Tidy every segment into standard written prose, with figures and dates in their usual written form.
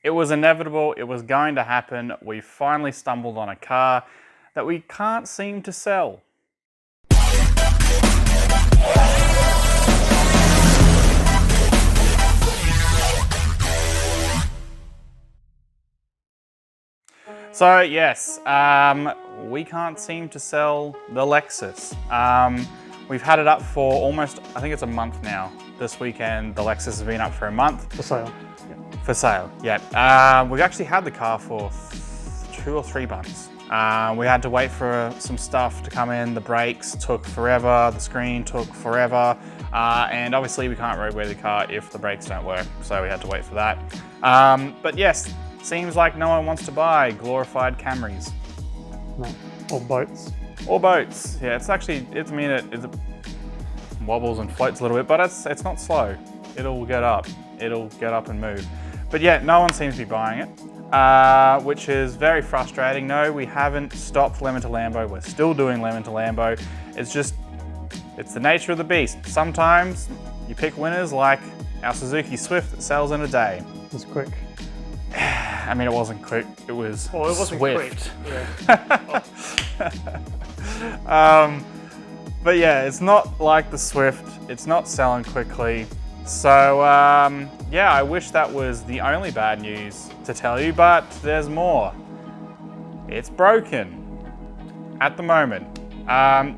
It was inevitable, it was going to happen. We finally stumbled on a car that we can't seem to sell. So yes, we can't seem to sell the Lexus. We've had it up for almost, I think it's a month now. This weekend, the Lexus has been up for a month. For sale. Yeah. For sale, yeah. We've actually had the car for 2 or 3 months. We had to wait for some stuff to come in. The brakes took forever, the screen took forever, and obviously we can't roadwear the car if the brakes don't work, so we had to wait for that. But yes, seems like no one wants to buy glorified Camrys. No, or boats. Or boats, yeah. It's actually, it wobbles and floats a little bit, but it's not slow. It'll get up and move. But yeah, no one seems to be buying it, which is very frustrating. No, we haven't stopped Lemon to Lambo. We're still doing Lemon to Lambo. It's the nature of the beast. Sometimes you pick winners like our Suzuki Swift that sells in a day. It's quick. I mean, it wasn't quick, it was wasn't swift. quick. Yeah. But yeah, it's not like the Swift. It's not selling quickly. So yeah, I wish that was the only bad news to tell you, but there's more. It's broken at the moment.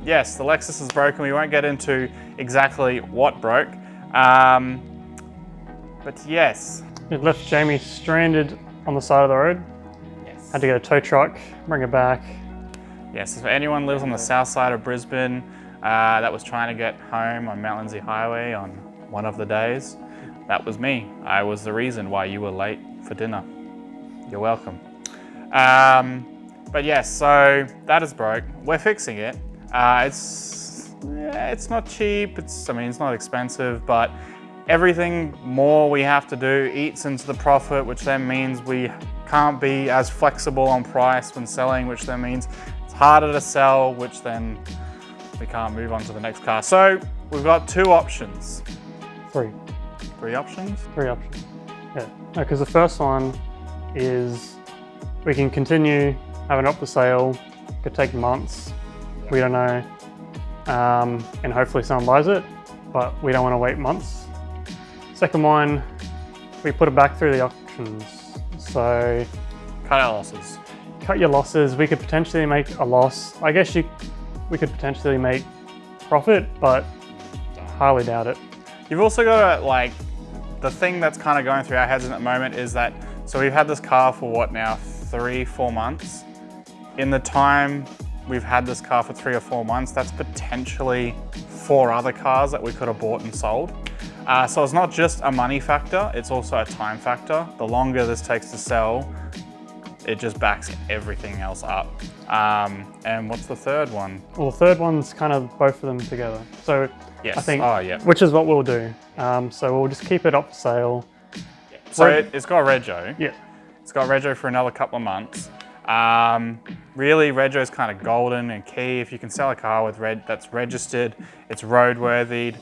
Yes, the Lexus is broken. We won't get into exactly what broke. But yes. It left Jamie stranded on the side of the road. Yes. Had to get a tow truck, bring it back. Yes, if anyone lives on the south side of Brisbane that was trying to get home on Mount Lindesay Highway on one of the days, that was me. I was the reason why you were late for dinner. You're welcome. But yes, so that is broke. We're fixing it. It's not cheap. It's not expensive, but everything more we have to do eats into the profit, which then means we can't be as flexible on price when selling, which then means it's harder to sell, which then we can't move on to the next car. So we've got 2 options. 3. 3 options? 3 options. Yeah, because the first one is we can continue having it up for sale. It could take months. Yeah. We don't know. And hopefully someone buys it, but we don't want to wait months. Second one, we put it back through the auctions. So cut our losses. Cut your losses. We could potentially make a loss. I guess we could potentially make profit, but highly doubt it. You've also got to, the thing that's kind of going through our heads at the moment is that, so we've had this car for what now, 3-4 months. In the time we've had this car for 3 or 4 months, that's potentially 4 other cars that we could have bought and sold. So it's not just a money factor, it's also a time factor. The longer this takes to sell, it just backs everything else up. And what's the third one? Well, the third one's kind of both of them together. So yes. I think, yeah. Which is what we'll do. So we'll just keep it up for sale. Yeah. So it's got rego. Yeah. It's got rego for another couple of months. Really, rego is kind of golden and key. If you can sell a car with that's registered, it's roadworthy.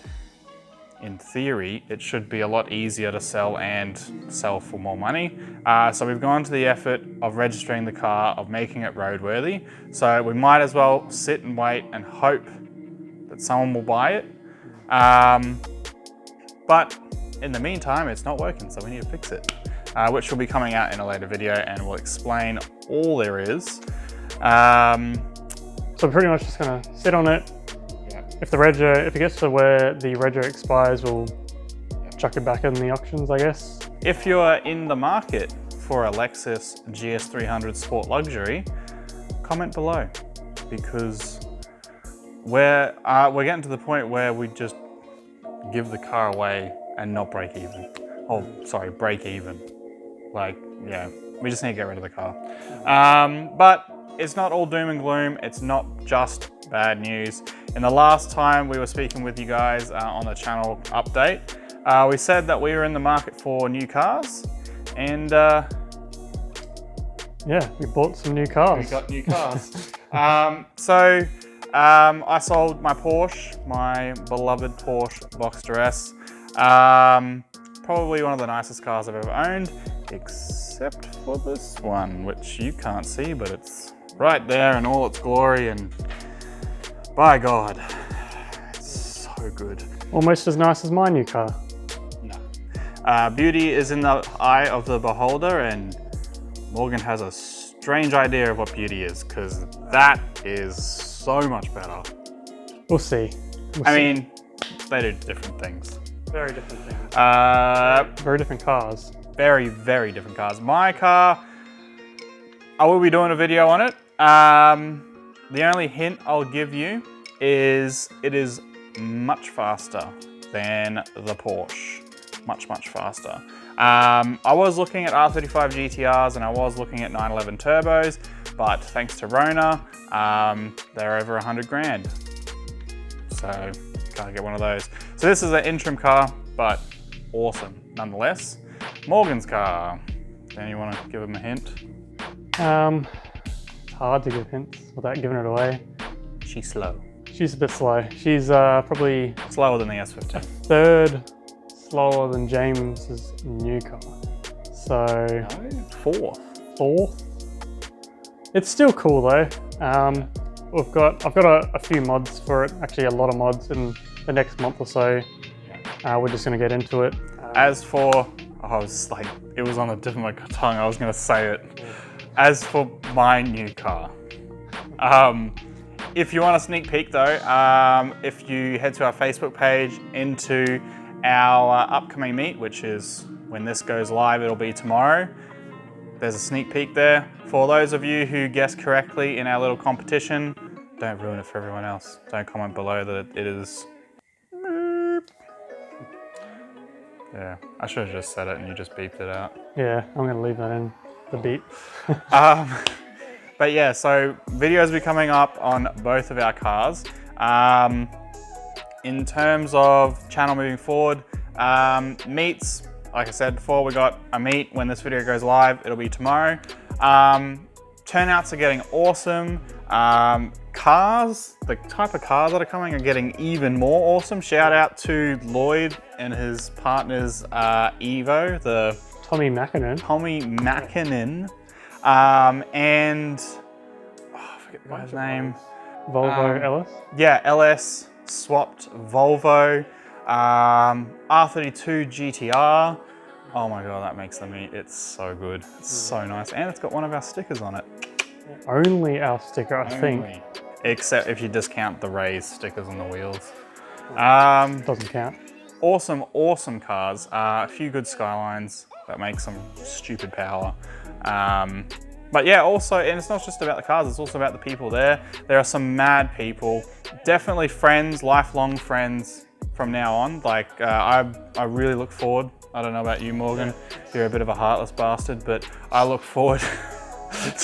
In theory, it should be a lot easier to sell and sell for more money. So we've gone to the effort of registering the car, of making it roadworthy. So we might as well sit and wait and hope that someone will buy it. But in the meantime, it's not working, so we need to fix it, which will be coming out in a later video, and we'll explain all there is. So we're pretty much just gonna sit on it. If it gets to where the rego expires, we'll chuck it back in the auctions, I guess. If you're in the market for a Lexus GS300 Sport Luxury, comment below, because we're getting to the point where we just give the car away and not break even. Oh, sorry, break even. Yeah, we just need to get rid of the car. But it's not all doom and gloom. It's not just bad news. In the last time we were speaking with you guys on the channel update, we said that we were in the market for new cars, and yeah, we bought some new cars. We got new cars. I sold my Porsche, my beloved Porsche Boxster S. Probably one of the nicest cars I've ever owned. except for this one, which you can't see, but it's right there in all its glory, and by God, it's so good. Almost as nice as my new car. No. Beauty is in the eye of the beholder, and Morgan has a strange idea of what beauty is, because that is so much better. We'll see. I mean, they do different things. Very different things. Very different cars. Very, very different cars. My car, I will be doing a video on it. The only hint I'll give you is it is much faster than the Porsche. Much, much faster. I was looking at R35 GTRs and I was looking at 911 turbos, but thanks to Rona, they're over 100 grand. So can't get one of those. So this is an interim car, but awesome nonetheless. Morgan's car. Dan, you want to give him a hint? It's hard to give hints without giving it away. She's slow. She's a bit slow. She's probably Slower than the S15. third slower than James's new car. So No, fourth. fourth. It's still cool though. I've got a few mods for it. Actually, a lot of mods in the next month or so. We're just gonna get into it. As for, I was like, it was on the tip of my tongue. I was gonna say it. As for my new car, if you want a sneak peek though, if you head to our Facebook page into our upcoming meet, which is when this goes live, it'll be tomorrow. There's a sneak peek there. For those of you who guessed correctly in our little competition, don't ruin it for everyone else. Don't comment below that it is. Yeah, I should have just said it and you just beeped it out. Yeah, I'm gonna leave that in the beep. But yeah, so videos will be coming up on both of our cars. In terms of channel moving forward, meets, like I said before, we got a meet when this video goes live. It'll be tomorrow. Turnouts are getting awesome. Cars, the type of cars that are coming are getting even more awesome. Shout out to Lloyd and his partners, Evo, the Tommy Mackinnon. And I forget the guy's name. Volvo LS. Yeah, LS swapped Volvo, R32 GTR. Oh my God, that makes the meat. It's so good. It's so nice. And it's got one of our stickers on it. Only our sticker, I think. Except if you discount the raised stickers on the wheels. Doesn't count. Awesome, awesome cars. A few good Skylines that make some stupid power. But yeah, also, and it's not just about the cars, it's also about the people there. There are some mad people. Definitely friends, lifelong friends from now on. Like, I really look forward. I don't know about you, Morgan. You're a bit of a heartless bastard, but I look forward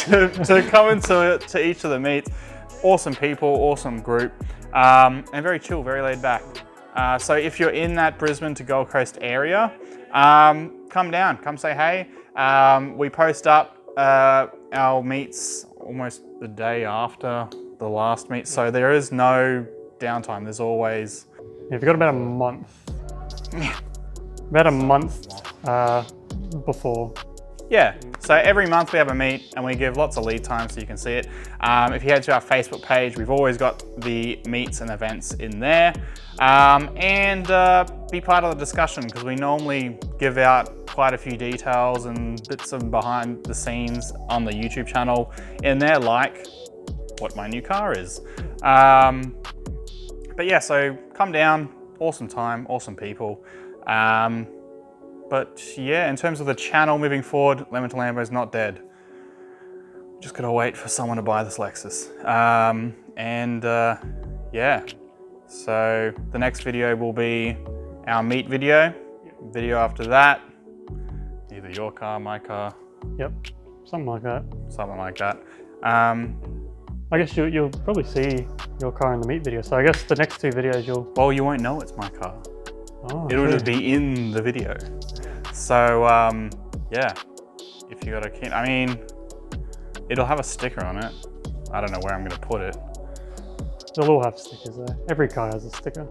to coming to each of the meets. Awesome people, awesome group, and very chill, very laid back. So if you're in that Brisbane to Gold Coast area, come down, come say hey. We post up our meets almost the day after the last meet, so there is no downtime. There's always... Yeah, we've got about a month. About a month before. Yeah, so every month we have a meet and we give lots of lead time so you can see it. If you head to our Facebook page, we've always got the meets and events in there. And be part of the discussion, because we normally give out quite a few details and bits of behind the scenes on the YouTube channel in there, like what my new car is. But yeah, so come down, awesome time, awesome people. But yeah, in terms of the channel moving forward, Lemon to Lambo is not dead. Just gotta wait for someone to buy this Lexus. Yeah, so the next video will be our meet video. Video after that, either your car, my car. Yep, something like that. Something like that. I guess you'll probably see your car in the meet video. So I guess the next two videos you'll... Well, you won't know it's my car. Oh, It'll just be in the video. So yeah, if you got a kid, I mean, it'll have a sticker on it. I don't know where I'm gonna put it. They'll all have stickers though. Every car has a sticker.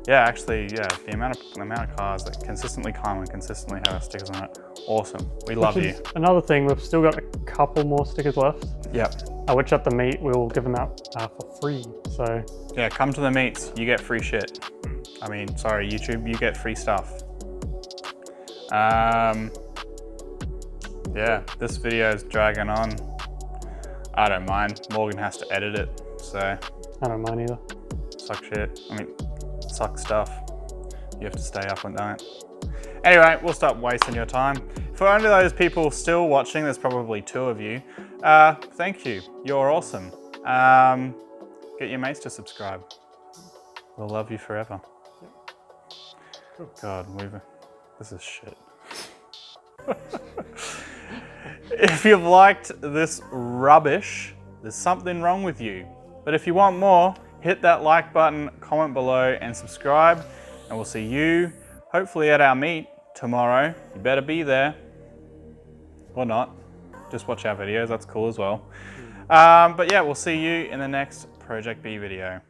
yeah, actually, yeah, the amount of cars that consistently come and consistently have stickers on it, awesome. We love you. Another thing, we've still got a couple more stickers left. Yep. Which at the meet we'll give them out for free. So yeah, come to the meets, you get free shit. I mean, sorry, YouTube, you get free stuff. Yeah, this video is dragging on. I don't mind. Morgan has to edit it, so. I don't mind either. Suck shit. I mean, suck stuff. You have to stay up on that. Anyway, we'll stop wasting your time. For only those people still watching, there's probably 2 of you. Thank you. You're awesome. Get your mates to subscribe. We'll love you forever. Cool. God, this is shit. If you've liked this rubbish, there's something wrong with you. But if you want more, hit that like button, comment below, and subscribe. And we'll see you, hopefully at our meet tomorrow. You better be there. Or not. Just watch our videos, that's cool as well. But yeah, we'll see you in the next Project B video.